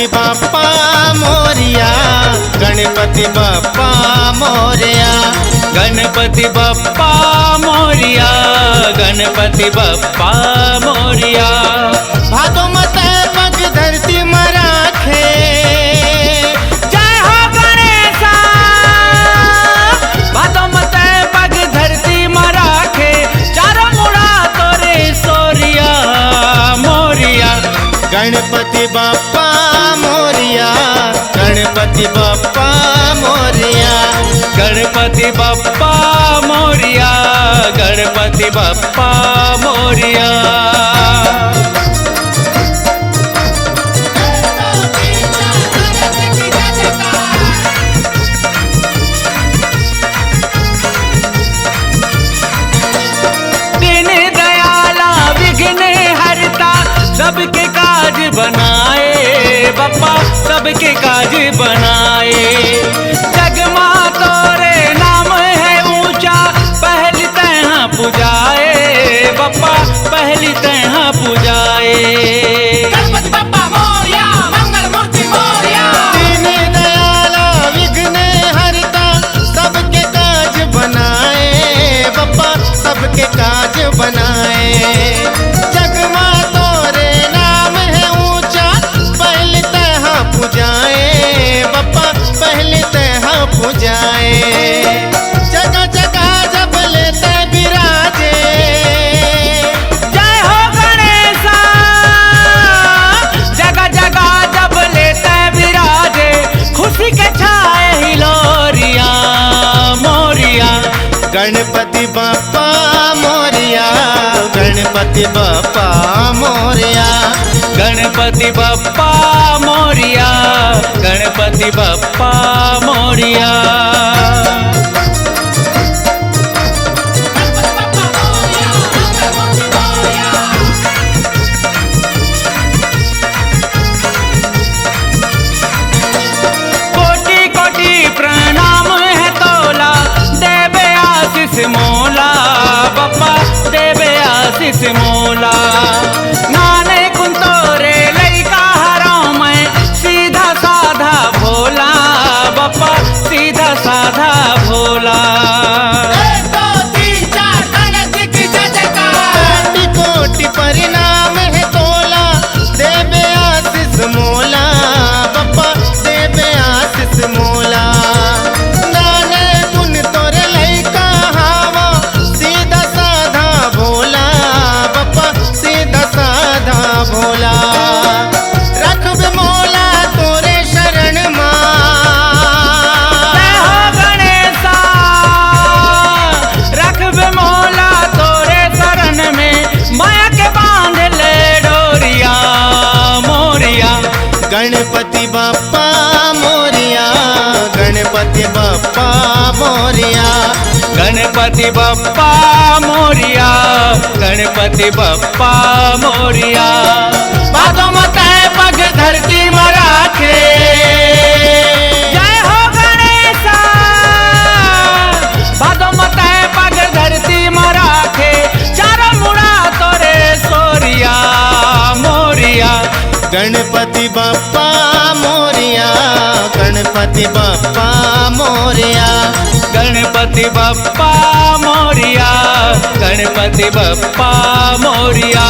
गणपति बाप्पा मोरिया, गणपति बाप्पा मोरिया, गणपति बाप्पा मोरिया, गणपति बाप्पा मोरिया। भादो मत पग धरती मराखे, जय हो गणेशा। भादो मत पग धरती मराखे, चारों मुड़ा तोरे सोरिया मोरिया। गणपति बाप्पा मोरिया, गणपति बाप्पा मोरिया, गणपति बाप्पा मोरिया, गणपति बाप्पा मोरिया। दीन दयाला विघ्न हरता, सबके काज बनाए बाप्पा, सबके काज बनाए। जगमा तोरे नाम है ऊंचा, पहली तैहा पुजाए बाप्पा, पहली तैहा पुजाए। गणपति बाप्पा मोरिया, मंगल मूर्ति मोरिया। दीन दयाला विघ्न हरता, सबके काज बनाए बाप्पा, सबके काज बनाए। जगमा तोरे नाम है ऊंचा, पहले तहा पुजाए बाप्पा, पहले तहा पुजाए। जगह जगह जब लेते बिराजे, जय हो गणेशा। जगह जगह जब लेते विराजे, खुशी के छाए हिलोरिया मोरिया। गणपति बाप्पा मोरिया, गणपति बाप्पा मोरिया, गणपति बाप्पा मोरिया, गणपति बाप्पा मोरिया। गणपति बाप्पा मोरिया, मंगल मूर्ति मोरिया। कोटि कोटि प्रणाम है तोला, देवे आशीष मोला बाप्पा, देवे आशीष मोला। नाने कुंतोरे लइका हराओ मैं, सीधा साधा भोला बाप्पा, सीधा साधा भोला। 1 2 3 4 गणेश जी की जय जयकार। कोटि कोटि परिणाम है तोला, देवे आशीष मोला बाप्पा, देवे आशीष मोला। नाने गुण तोरे लइका हावा, सीधा साधा भोला बाप्पा, सीधा साधा भोला। रखब मोला तोरे शरण मां, जय हो गणेशा। रखबे मोला तोरे शरण में, माया के बांध ले डोरिया मोरिया। गणपति बाप्पा मोरिया, गणपति बाप्पा मोरिया, गणपति बाप्पा मोरिया, गणपति बाप्पा मोरिया। भादो मत पग धरती मराखे, जय हो गणेशा। भादो मत पग धरती मराखे, चारों मुड़ा तोरे सोरिया मोरिया। गणपति बाप्पा मोरिया, गणपति बाप्पा मोरिया, गणपति बाप्पा मोरिया, गणपति बाप्पा मोरिया।